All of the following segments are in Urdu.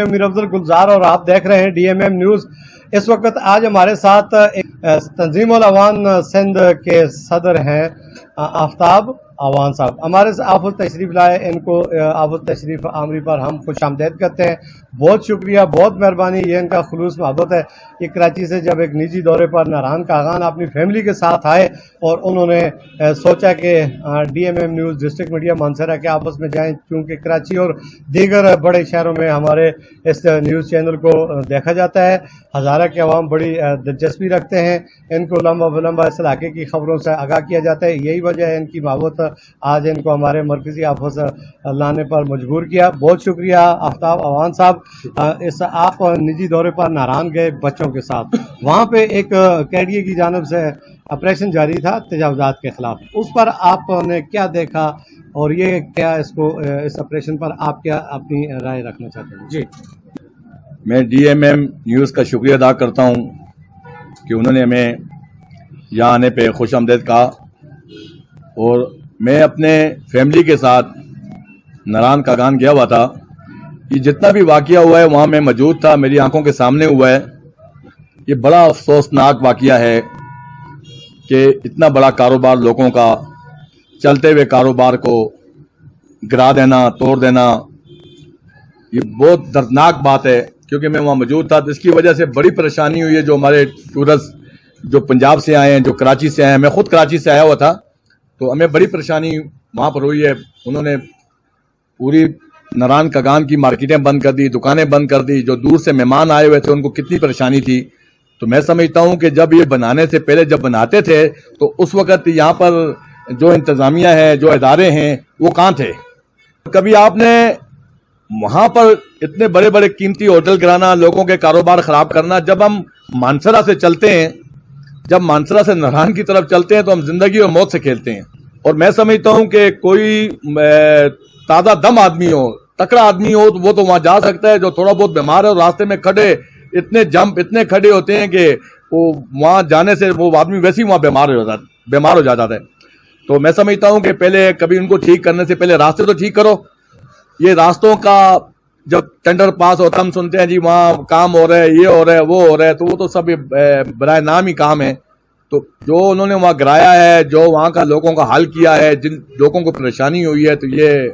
امیر افضل گلزار اور آپ دیکھ رہے ہیں DMM نیوز۔ اس وقت آج ہمارے ساتھ تنظیم العوان سندھ کے صدر ہیں آفتاب عوان صاحب، ہمارے آفت تشریف لائے، ان کو آفت تشریف آمری پر ہم خوش آمدید کرتے ہیں۔ بہت شکریہ، بہت مہربانی، یہ ان کا خلوص محبت ہے۔ یہ کراچی سے جب ایک نجی دورے پر ناران کاغان اپنی فیملی کے ساتھ آئے اور انہوں نے سوچا کہ DMM news district media Mansehra کے آپس میں جائیں، چونکہ کراچی اور دیگر بڑے شہروں میں ہمارے اس نیوز چینل کو دیکھا جاتا ہے، ہزارہ کے عوام بڑی دلچسپی رکھتے ہیں، ان کو لمبا بلمبا اس علاقے کی خبروں سے آگاہ کیا جاتا ہے۔ یہی وجہ ہے ان کی محبت، آج ان کو ہمارے مرکزی آفس لانے پر مجبور کیا۔ بہت شکریہ آفتاب عوان صاحب۔ آپ نجی دورے پر ناران گئے بچوں کے ساتھ، وہاں پہ ایک KDA کی جانب سے آپریشن جاری تھا تجاوزات کے خلاف، اس پر آپ نے کیا دیکھا اور یہ کیا اس آپریشن پر آپ کیا اپنی رائے رکھنا چاہتے ہیں؟ جی، میں DMM نیوز کا شکریہ ادا کرتا ہوں کہ انہوں نے ہمیں یہاں آنے پہ خوش آمدید کہا، اور میں اپنے فیملی کے ساتھ ناران کاغان گیا ہوا تھا۔ یہ جتنا بھی واقعہ ہوا ہے وہاں میں موجود تھا، میری آنکھوں کے سامنے ہوا ہے۔ یہ بڑا افسوسناک واقعہ ہے کہ اتنا بڑا کاروبار لوگوں کا، چلتے ہوئے کاروبار کو گرا دینا، توڑ دینا، یہ بہت دردناک بات ہے، کیونکہ میں وہاں موجود تھا۔ تو اس کی وجہ سے بڑی پریشانی ہوئی ہے جو ہمارے ٹورسٹ جو پنجاب سے آئے ہیں، جو کراچی سے آئے ہیں۔ میں خود کراچی سے آیا ہوا تھا، تو ہمیں بڑی پریشانی وہاں پر ہوئی ہے۔ انہوں نے پوری ناران کاغان کی مارکیٹیں بند کر دی، دکانیں بند کر دی۔ جو دور سے مہمان آئے ہوئے تھے ان کو کتنی پریشانی تھی۔ تو میں سمجھتا ہوں کہ جب یہ بنانے سے پہلے جب بناتے تھے تو اس وقت یہاں پر جو انتظامیہ ہے، جو ادارے ہیں، وہ کہاں تھے؟ کبھی آپ نے وہاں پر اتنے بڑے بڑے قیمتی ہوٹل گرانا، لوگوں کے کاروبار خراب کرنا؟ جب ہم مانسہرہ سے چلتے ہیں، جب مانسہرہ سے ناران کی طرف چلتے ہیں تو ہم زندگی اور موت سے کھیلتے ہیں۔ اور میں سمجھتا ہوں کہ کوئی تازہ دم آدمی ہو، تکڑا آدمی ہو، تو وہ تو وہاں جا سکتا ہے۔ جو تھوڑا بہت بیمار ہے اور راستے میں کھڑے اتنے جمپ اتنے کھڑے ہوتے ہیں کہ وہ وہاں جانے سے وہ آدمی ویسے ہی وہاں بیمار ہو جاتا ہے۔ تو میں سمجھتا ہوں کہ پہلے کبھی ان کو ٹھیک کرنے سے پہلے راستے تو ٹھیک کرو۔ یہ راستوں کا جب ٹینڈر پاس ہوتا ہم سنتے ہیں جی وہاں کام ہو رہا ہے، یہ ہو رہا ہے، وہ ہو رہا ہے، تو وہ تو سب برائے نام ہی کام ہے۔ تو جو انہوں نے وہاں گرایا ہے، جو وہاں کا لوگوں کا حل کیا ہے، جن لوگوں کو پریشانی ہوئی ہے، تو یہ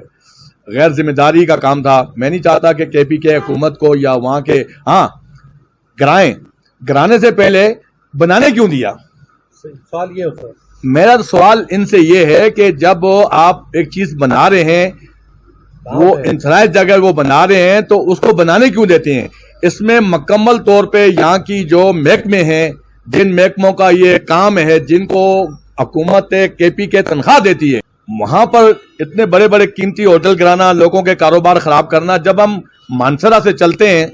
غیر ذمہ داری کا کام تھا۔ میں نہیں چاہتا کہ KPK حکومت کو یا وہاں کے گرانے سے پہلے بنانے کیوں دیا؟ سوال یہ ہوتا ہے، میرا سوال ان سے یہ ہے کہ جب آپ ایک چیز بنا رہے ہیں، وہ انفرائز جگہ وہ بنا رہے ہیں، تو اس کو بنانے کیوں دیتے ہیں؟ اس میں مکمل طور پہ یہاں کی جو محکمے ہیں، جن محکموں کا یہ کام ہے، جن کو حکومت KPK تنخواہ دیتی ہے، وہاں پر اتنے بڑے بڑے قیمتی ہوٹل گرانا، لوگوں کے کاروبار خراب کرنا۔ جب ہم مانسہرہ سے چلتے ہیں،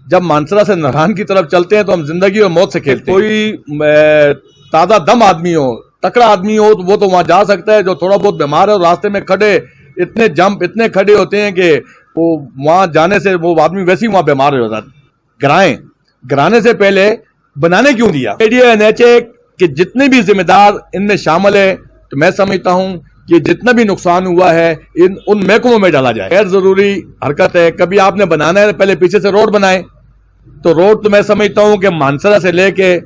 جب مانسہرہ سے ناران کی طرف چلتے ہیں، تو ہم زندگی اور موت سے کھیلتے ہیں۔ کوئی تازہ دم آدمی ہو، تکڑا آدمی ہو، تو وہ تو وہاں جا سکتا ہے۔ جو تھوڑا بہت بیمار ہے اور راستے میں کھڑے اتنے جمپ اتنے کھڑے ہوتے ہیں کہ وہ وہاں جانے سے وہ آدمی ویسے ہی وہاں بیمار ہو جاتا ہے۔ گرانے سے پہلے بنانے کیوں دیا؟ KDA NHA کے جتنے بھی ذمہ دار ان میں شامل ہے، تو میں سمجھتا ہوں کہ جتنا بھی نقصان ہوا ہے ان محکموں میں ڈالا جائے۔ غیر ضروری حرکت ہے۔ کبھی آپ نے بنانا ہے پہلے پیچھے سے روڈ بنائے، تو روڈ تو میں سمجھتا ہوں کہ مانسہرہ سے لے کے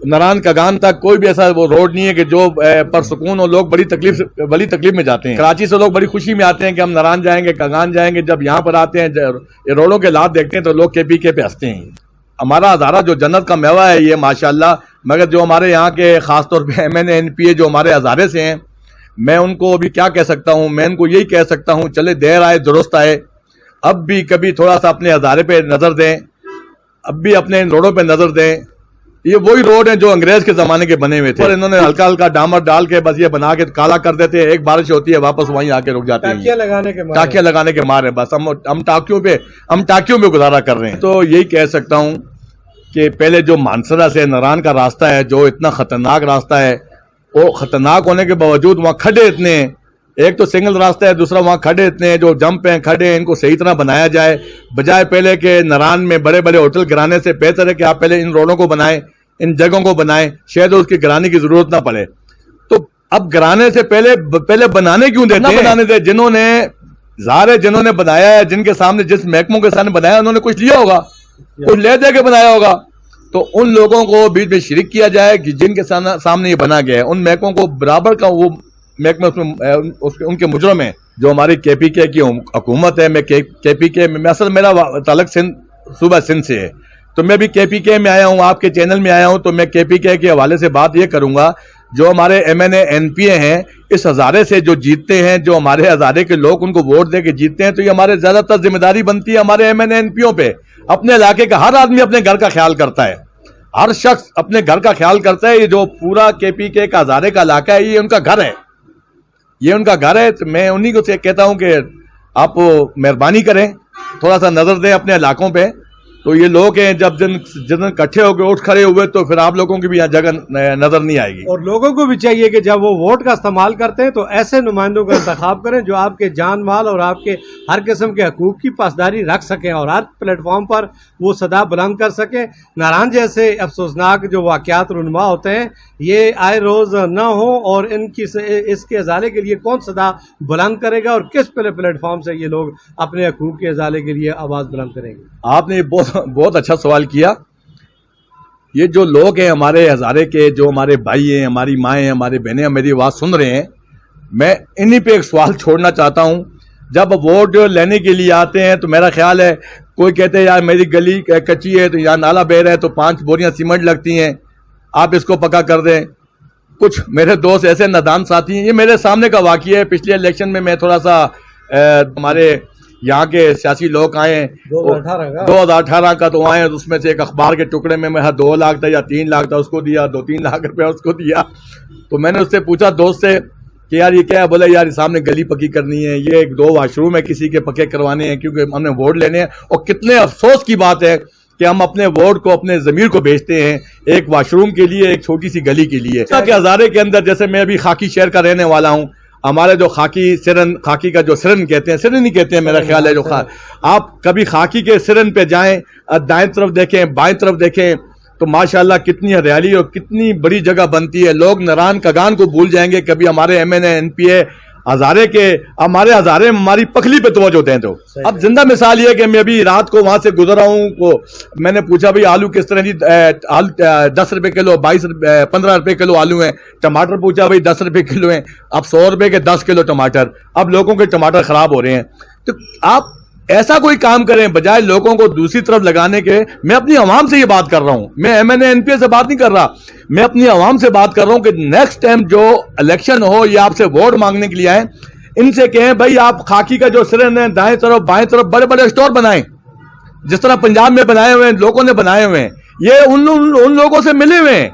ناران کاغان تک کوئی بھی ایسا وہ روڈ نہیں ہے کہ جو پرسکون ہو، لوگ بڑی تکلیف میں جاتے ہیں۔ کراچی سے لوگ بڑی خوشی میں آتے ہیں کہ ہم ناران جائیں گے، کاغان جائیں گے۔ جب یہاں پر آتے ہیں، یہ روڈوں کے حالات دیکھتے ہیں، تو لوگ KPK پہ ہنستے ہیں۔ ہمارا ہزارہ جو جنت کا میوہ ہے یہ ماشاءاللہ، مگر جو ہمارے یہاں کے خاص طور پہ MNA NPA جو ہمارے ہزارے سے ہیں، میں ان کو ابھی کیا کہہ سکتا ہوں؟ میں ان کو یہی کہہ سکتا ہوں، چلے دیر آئے درست آئے، اب بھی کبھی تھوڑا سا اپنے ہزارے پہ نظر دیں، اب بھی اپنے ان روڈوں پہ نظر دیں۔ یہ وہی روڈ ہیں جو انگریز کے زمانے کے بنے ہوئے تھے، اور انہوں نے ہلکا ہلکا ڈامر ڈال کے بس یہ بنا کے کالا کر دیتے ہیں۔ ایک بارش ہوتی ہے واپس وہیں آ کے رک جاتے ہیں، ٹاکیاں لگانے کے مارے بس ہم ٹاکیوں پہ گزارا کر رہے ہیں۔ تو یہی کہہ سکتا ہوں کہ پہلے جو مانسہرہ سے ناران کا راستہ ہے، جو اتنا خطرناک راستہ ہے، وہ خطرناک ہونے کے باوجود وہاں کھڈے اتنے ہیں۔ ایک تو سنگل راستہ ہے، دوسرا وہاں کھڈے اتنے ہیں، جو جمپ ہیں کھڈے ہیں، ان کو صحیح طرح بنایا جائے، بجائے پہلے کہ ناران میں بڑے بڑے ہوٹل گرانے سے بہتر ہے کہ آپ پہلے ان روڈوں کو بنائیں، ان جگہوں کو بنائیں، شاید اس کی گرانے کی ضرورت نہ پڑے۔ تو اب گرانے سے پہلے بنانے کیوں دیتے ہیں؟ بنانے تھے جنہوں نے ظاہر ہے جنہوں نے بنایا ہے, جن کے سامنے, جس محکموں کے سامنے بنایا انہوں نے کچھ لیا ہوگا, کچھ لے دے کے بنایا ہوگا. تو ان لوگوں کو بیچ میں شریک کیا جائے کہ جن کے سامنے یہ بنا گیا ہے, ان محکموں کو برابر کا وہ محکمہ ان کے مجرم ہیں. جو ہماری کے پی کے کی حکومت ہے, میں کے پی کے میں اصل میرا تعلق صوبہ سندھ سے ہے, تو میں بھی کے پی کے میں آیا ہوں, آپ کے چینل میں آیا ہوں, تو میں کے پی کے حوالے سے بات یہ کروں گا. جو ہمارے ایم این اے این پی اے ہیں, اس ہزارے سے جو جیتتے ہیں, جو ہمارے ہزارے کے لوگ ان کو ووٹ دے کے جیتتے ہیں, تو یہ ہمارے زیادہ تر ذمہ داری بنتی ہے ہمارے ایم این اے این پی او پہ. اپنے علاقے کا ہر آدمی اپنے گھر کا خیال کرتا ہے, ہر شخص اپنے گھر کا خیال کرتا ہے. یہ جو پورا کے پی کے کا ہزارے کا علاقہ ہے, یہ ان کا گھر ہے, یہ ان کا گھر ہے. تو میں انہی کو سے کہتا ہوں کہ آپ مہربانی کریں, تھوڑا سا نظر دیں اپنے علاقوں پہ. تو یہ لوگ ہیں, جب جن اکٹھے ہو کے اٹھ کھڑے ہوئے, تو پھر آپ لوگوں کی بھی یہاں جگہ نظر نہیں آئے گی. اور لوگوں کو بھی چاہیے کہ جب وہ ووٹ کا استعمال کرتے ہیں تو ایسے نمائندوں کا انتخاب کریں جو آپ کے جان مال اور آپ کے ہر قسم کے حقوق کی پاسداری رکھ سکیں اور ہر پلیٹ فارم پر وہ صدا بلند کر سکیں. ناران جیسے افسوسناک جو واقعات رونما ہوتے ہیں یہ آئے روز نہ ہو, اور اس کے ازالے کے لیے کون صدا بلند کرے گا اور کس پلیٹ فارم سے یہ لوگ اپنے حقوق کے ازالے کے لیے آواز بلند کریں گے. آپ نے بہت اچھا سوال کیا. یہ جو لوگ ہیں ہمارے ہزارے کے, جو ہمارے بھائی ہیں, ہماری مائیں ہیں, ہمارے بہنیں میری آواز سن رہے ہیں, میں انہی پہ ایک سوال چھوڑنا چاہتا ہوں. جب ووٹ لینے کے لیے آتے ہیں تو میرا خیال ہے کوئی کہتے ہیں یار میری گلی کچی ہے, تو یہاں نالا بہ رہا ہے, تو 5 بوریاں سیمنٹ لگتی ہیں, آپ اس کو پکا کر دیں. کچھ میرے دوست ایسے نادان ساتھی ہیں, یہ میرے سامنے کا واقعہ ہے. پچھلے الیکشن میں تھوڑا سا ہمارے یہاں کے سیاسی لوگ آئے ہیں 2018 کا, تو آئے, اس میں سے ایک اخبار کے ٹکڑے میں 2 لاکھ تھا یا 3 لاکھ تھا, اس کو دیا, 2-3 لاکھ روپے اس کو دیا. تو میں نے اس سے پوچھا دوست سے کہ یار یہ کیا ہے, بولا یار سامنے گلی پکی کرنی ہے, یہ 1-2 واش روم ہے کسی کے پکے کروانے ہیں کیونکہ ہم نے ووٹ لینے ہیں. اور کتنے افسوس کی بات ہے کہ ہم اپنے ووٹ کو, اپنے ضمیر کو بیچتے ہیں ایک واش روم کے لیے, ایک چھوٹی سی گلی کے لیے. کہ ہزارے کے اندر, جیسے میں ابھی خاکی شہر کا رہنے والا ہوں, ہمارے جو خاکی کا جو سرن کہتے ہیں, سرن ہی کہتے ہیں میرا خیال ہے, جو آپ کبھی خاکی کے سرن پہ جائیں, دائیں طرف دیکھیں, بائیں طرف دیکھیں, تو ماشاءاللہ کتنی ہریالی اور کتنی بڑی جگہ بنتی ہے. لوگ نران کگان کو بھول جائیں گے کبھی. ہمارے ایم این اے این پی اے ہزارے کے, ہمارے ہزارے ہماری پکھلی پہ توجہ دیں. تو اب زندہ مثال یہ کہ میں ابھی رات کو وہاں سے گزرا ہوں, میں نے پوچھا بھائی آلو کس طرح, 10 روپے کلو, 15 روپے کلو آلو ہیں. ٹماٹر پوچھا بھائی 10 روپے کلو ہیں. اب 100 روپے کے 10 کلو ٹماٹر. اب لوگوں کے ٹماٹر خراب ہو رہے ہیں. تو آپ ایسا کوئی کام کریں بجائے لوگوں کو دوسری طرف لگانے کے. میں اپنی عوام سے یہ بات کر رہا ہوں, میں ایم این اے این پی اے سے بات نہیں کر رہا, میں اپنی عوام سے بات کر رہا ہوں کہ نیکسٹ ٹائم جو الیکشن ہو یا آپ سے ووٹ مانگنے کے لیے آئیں, ان سے کہیں بھائی آپ خاکی کا جو سرن ہے, دائیں طرف بائیں طرف بڑے بڑے اسٹور بنائیں, جس طرح پنجاب میں بنائے ہوئے ہیں, لوگوں نے بنائے ہوئے ہیں. یہ ان لوگوں سے ملے ہوئے ہیں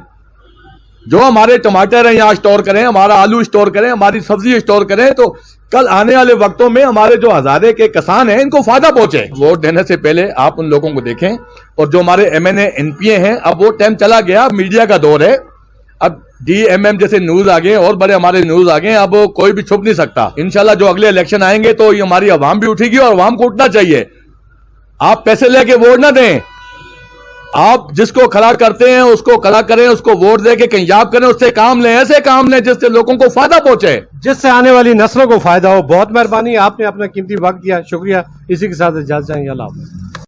جو ہمارے ٹماٹر ہیں یہاں اسٹور کریں, ہمارا آلو اسٹور کریں, ہماری سبزی اسٹور کریں. تو کل آنے والے وقتوں میں ہمارے جو ہزارے کے کسان ہیں ان کو فائدہ پہنچے. ووٹ دینے سے پہلے آپ ان لوگوں کو دیکھیں. اور جو ہمارے ایم این اے این پی اے ہیں, اب وہ ٹائم چلا گیا, میڈیا کا دور ہے. اب ڈی ایم ایم جیسے نیوز آگئے, اور بڑے ہمارے نیوز آگئے, اب کوئی بھی چھپ نہیں سکتا. انشاءاللہ جو اگلے الیکشن آئیں گے تو یہ ہماری عوام بھی اٹھے گی, اور عوام کو اٹھنا چاہیے. آپ پیسے لے کے ووٹ نہ دیں, آپ جس کو کھڑا کرتے ہیں اس کو کھڑا کریں, اس کو ووٹ دے کے کامیاب کریں, اس سے کام لیں, ایسے کام لیں جس سے لوگوں کو فائدہ پہنچے, جس سے آنے والی نسلوں کو فائدہ ہو. بہت مہربانی, آپ نے اپنا قیمتی وقت دیا, شکریہ. اسی کے ساتھ اجازت چاہیں گے. اللہ حافظ.